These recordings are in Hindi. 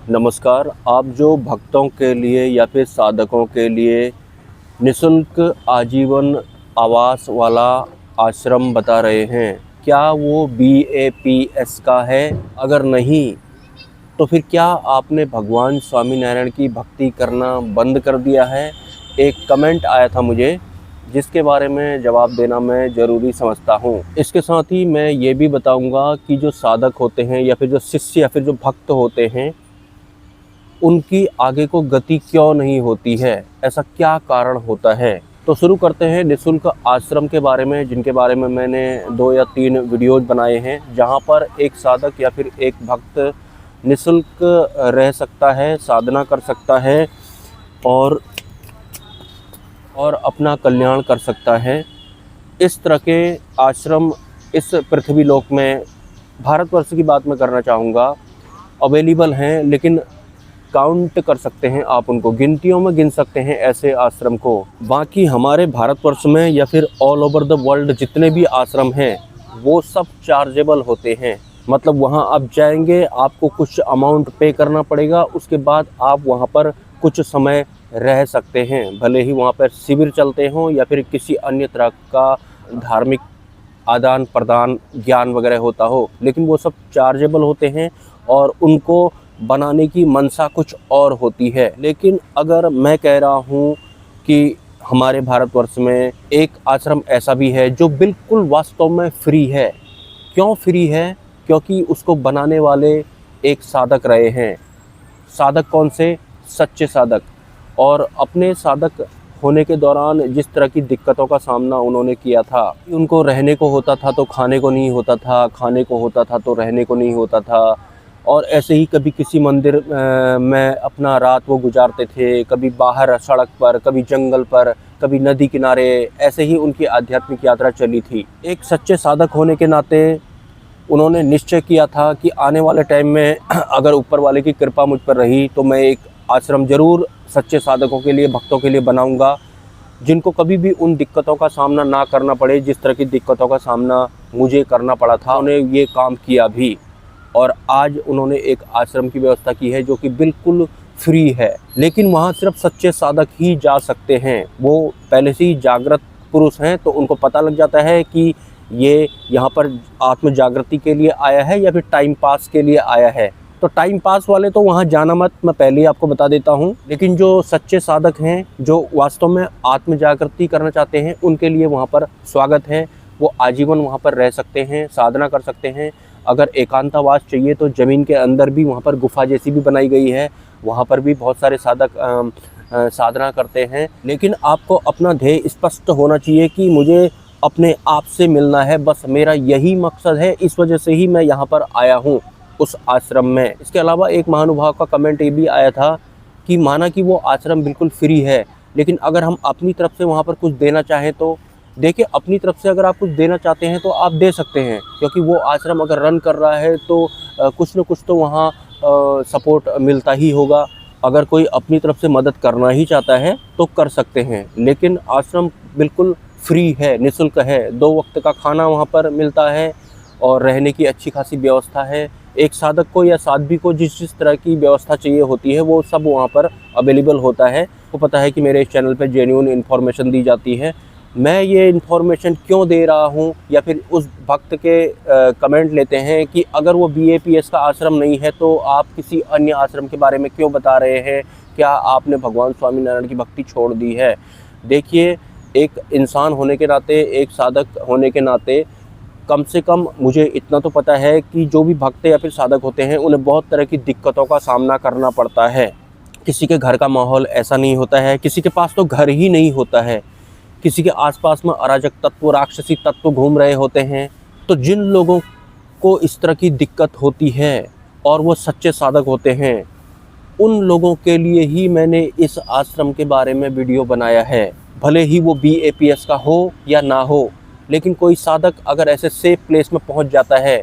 नमस्कार। आप जो भक्तों के लिए या फिर साधकों के लिए निःशुल्क आजीवन आवास वाला आश्रम बता रहे हैं, क्या वो BAPS का है? अगर नहीं, तो फिर क्या आपने भगवान स्वामीनारायण की भक्ति करना बंद कर दिया है? एक कमेंट आया था मुझे, जिसके बारे में जवाब देना मैं ज़रूरी समझता हूँ। इसके साथ ही मैं ये भी बताऊँगा कि जो साधक होते हैं या फिर जो शिष्य या फिर जो भक्त होते हैं, उनकी आगे को गति क्यों नहीं होती है, ऐसा क्या कारण होता है। तो शुरू करते हैं निःशुल्क आश्रम के बारे में, जिनके बारे में मैंने 2 या 3 वीडियोज़ बनाए हैं, जहां पर एक साधक या फिर एक भक्त निःशुल्क रह सकता है, साधना कर सकता है और अपना कल्याण कर सकता है। इस तरह के आश्रम इस पृथ्वी लोक में, भारतवर्ष की बात मैं करना चाहूँगा, अवेलेबल हैं, लेकिन काउंट कर सकते हैं आप उनको, गिनतियों में गिन सकते हैं ऐसे आश्रम को। बाकी हमारे भारतवर्ष में या फिर ऑल ओवर द वर्ल्ड जितने भी आश्रम हैं, वो सब चार्जेबल होते हैं। मतलब वहाँ आप जाएंगे, आपको कुछ अमाउंट पे करना पड़ेगा, उसके बाद आप वहाँ पर कुछ समय रह सकते हैं। भले ही वहाँ पर शिविर चलते हों या फिर किसी अन्य तरह का धार्मिक आदान प्रदान ज्ञान वगैरह होता हो, लेकिन वो सब चार्जेबल होते हैं और उनको बनाने की मंशा कुछ और होती है। लेकिन अगर मैं कह रहा हूँ कि हमारे भारतवर्ष में एक आश्रम ऐसा भी है जो बिल्कुल वास्तव में फ्री है। क्यों फ्री है? क्योंकि उसको बनाने वाले एक साधक रहे हैं। साधक कौन से? सच्चे साधक। और अपने साधक होने के दौरान जिस तरह की दिक्कतों का सामना उन्होंने किया था, उनको रहने को होता था तो खाने को नहीं होता था, खाने को होता था तो रहने को नहीं होता था, और ऐसे ही कभी किसी मंदिर में अपना रात वो गुजारते थे, कभी बाहर सड़क पर, कभी जंगल पर, कभी नदी किनारे, ऐसे ही उनकी आध्यात्मिक यात्रा चली थी। एक सच्चे साधक होने के नाते उन्होंने निश्चय किया था कि आने वाले टाइम में अगर ऊपर वाले की कृपा मुझ पर रही तो मैं एक आश्रम ज़रूर सच्चे साधकों के लिए, भक्तों के लिए बनाऊंगा, जिनको कभी भी उन दिक्कतों का सामना ना करना पड़े जिस तरह की दिक्कतों का सामना मुझे करना पड़ा था। उन्होंने ये काम किया भी, और आज उन्होंने एक आश्रम की व्यवस्था की है जो कि बिल्कुल फ्री है। लेकिन वहाँ सिर्फ सच्चे साधक ही जा सकते हैं। वो पहले से ही जागृत पुरुष हैं, तो उनको पता लग जाता है कि ये यहाँ पर आत्म जागृति के लिए आया है या फिर टाइम पास के लिए आया है। तो टाइम पास वाले तो वहाँ जाना मत, मैं पहले ही आपको बता देता हूँ। लेकिन जो सच्चे साधक हैं, जो वास्तव में आत्म जागृति करना चाहते हैं, उनके लिए वहाँ पर स्वागत है। वो आजीवन वहाँ पर रह सकते हैं, साधना कर सकते हैं। अगर एकांतवास चाहिए तो ज़मीन के अंदर भी वहाँ पर गुफा जैसी भी बनाई गई है, वहाँ पर भी बहुत सारे साधक साधना करते हैं। लेकिन आपको अपना ध्येय स्पष्ट होना चाहिए कि मुझे अपने आप से मिलना है, बस मेरा यही मकसद है, इस वजह से ही मैं यहाँ पर आया हूँ उस आश्रम में। इसके अलावा एक महानुभाव का कमेंट ये भी आया था कि माना कि वो आश्रम बिल्कुल फ्री है, लेकिन अगर हम अपनी तरफ से वहाँ पर कुछ देना चाहें तो देखिए, अपनी तरफ से अगर आप कुछ देना चाहते हैं तो आप दे सकते हैं, क्योंकि वो आश्रम अगर रन कर रहा है तो कुछ न कुछ तो वहाँ सपोर्ट मिलता ही होगा। अगर कोई अपनी तरफ से मदद करना ही चाहता है तो कर सकते हैं, लेकिन आश्रम बिल्कुल फ्री है, निःशुल्क है। 2 वक्त का खाना वहाँ पर मिलता है और रहने की अच्छी खासी व्यवस्था है। एक साधक को या साध्वी को जिस तरह की व्यवस्था चाहिए होती है, वो सब वहाँ पर अवेलेबल होता है। वो पता है कि मेरे इस चैनल पर जेन्युइन इन्फॉर्मेशन दी जाती है। मैं ये इन्फॉर्मेशन क्यों दे रहा हूँ, या फिर उस भक्त के कमेंट लेते हैं कि अगर वो BAPS का आश्रम नहीं है तो आप किसी अन्य आश्रम के बारे में क्यों बता रहे हैं, क्या आपने भगवान स्वामीनारायण की भक्ति छोड़ दी है। देखिए, एक इंसान होने के नाते, एक साधक होने के नाते, कम से कम मुझे इतना तो पता है कि जो भी भक्त या फिर साधक होते हैं, उन्हें बहुत तरह की दिक्कतों का सामना करना पड़ता है। किसी के घर का माहौल ऐसा नहीं होता है, किसी के पास तो घर ही नहीं होता है, किसी के आसपास में अराजक तत्व, राक्षसी तत्व घूम रहे होते हैं। तो जिन लोगों को इस तरह की दिक्कत होती है और वो सच्चे साधक होते हैं, उन लोगों के लिए ही मैंने इस आश्रम के बारे में वीडियो बनाया है। भले ही वो BAPS का हो या ना हो, लेकिन कोई साधक अगर ऐसे सेफ प्लेस में पहुंच जाता है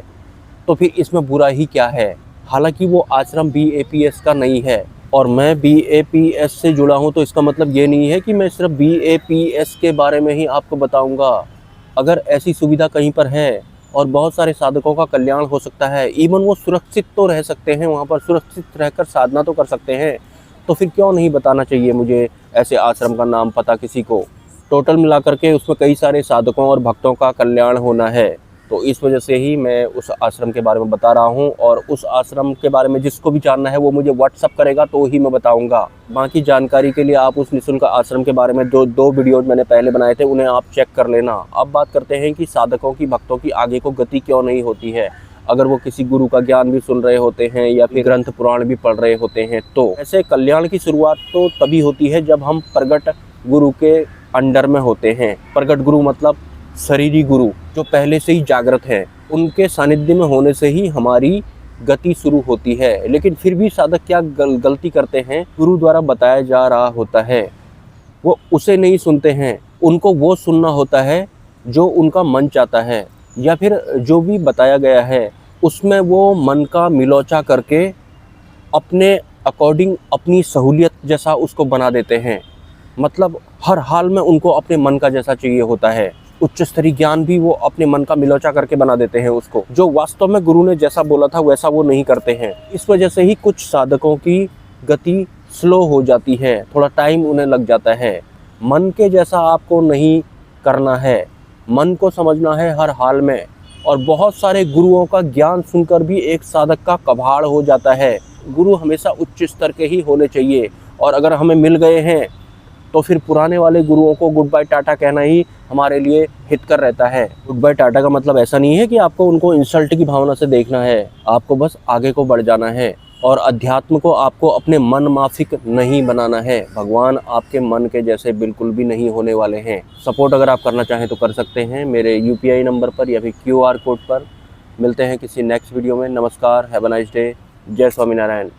तो फिर इसमें बुरा ही क्या है। हालांकि वो आश्रम BAPS का नहीं है, और मैं BAPS से जुड़ा हूँ, तो इसका मतलब ये नहीं है कि मैं सिर्फ BAPS के बारे में ही आपको बताऊँगा। अगर ऐसी सुविधा कहीं पर है और बहुत सारे साधकों का कल्याण हो सकता है। इवन वो सुरक्षित तो रह सकते हैं, वहाँ पर सुरक्षित रहकर साधना तो कर सकते हैं। तो फिर क्यों नहीं बताना चाहिए मुझे ऐसे आश्रम का नाम पता किसी को। टोटल मिलाकर के उसमें कई सारे साधकों और भक्तों का कल्याण होना है। तो इस वजह से ही मैं उस आश्रम के बारे में बता रहा हूँ, और उस आश्रम के बारे में जिसको भी जानना है वो मुझे व्हाट्सअप करेगा तो ही मैं बताऊँगा। बाकी जानकारी के लिए आप उस निःशुल्क आश्रम के बारे में जो 2 वीडियो मैंने पहले बनाए थे उन्हें आप चेक कर लेना। अब बात करते हैं कि साधकों की, भक्तों की आगे को गति क्यों नहीं होती है। अगर वो किसी गुरु का ज्ञान भी सुन रहे होते हैं या फिर ग्रंथ पुराण भी पढ़ रहे होते हैं, तो ऐसे कल्याण की शुरुआत तो तभी होती है जब हम प्रगट गुरु के अंडर में होते हैं। प्रगट गुरु मतलब शरीरी गुरु, जो पहले से ही जागृत है। उनके सानिध्य में होने से ही हमारी गति शुरू होती है। लेकिन फिर भी साधक क्या गलती करते हैं, गुरु द्वारा बताया जा रहा होता है वो उसे नहीं सुनते हैं। उनको वो सुनना होता है जो उनका मन चाहता है, या फिर जो भी बताया गया है उसमें वो मन का मिलोचा करके अपने अकॉर्डिंग, अपनी सहूलियत जैसा उसको बना देते हैं। मतलब हर हाल में उनको अपने मन का जैसा चाहिए होता है। उच्च स्तरीय ज्ञान भी वो अपने मन का मिलोचा करके बना देते हैं उसको, जो वास्तव में गुरु ने जैसा बोला था वैसा वो नहीं करते हैं। इस वजह से ही कुछ साधकों की गति स्लो हो जाती है, थोड़ा टाइम उन्हें लग जाता है। मन के जैसा आपको नहीं करना है, मन को समझना है हर हाल में। और बहुत सारे गुरुओं का ज्ञान सुनकर भी एक साधक का कभाड़ हो जाता है। गुरु हमेशा उच्च स्तर के ही होने चाहिए, और अगर हमें मिल गए हैं तो फिर पुराने वाले गुरुओं को गुड बाय टाटा कहना ही हमारे लिए हितकर रहता है। गुड बाय टाटा का मतलब ऐसा नहीं है कि आपको उनको इंसल्ट की भावना से देखना है, आपको बस आगे को बढ़ जाना है। और अध्यात्म को आपको अपने मन माफिक नहीं बनाना है। भगवान आपके मन के जैसे बिल्कुल भी नहीं होने वाले हैं। सपोर्ट अगर आप करना चाहें तो कर सकते हैं मेरे UPI नंबर पर या फिर QR कोड पर। मिलते हैं किसी नेक्स्ट वीडियो में। नमस्कार, हैव अ नाइस डे, जय स्वामीनारायण।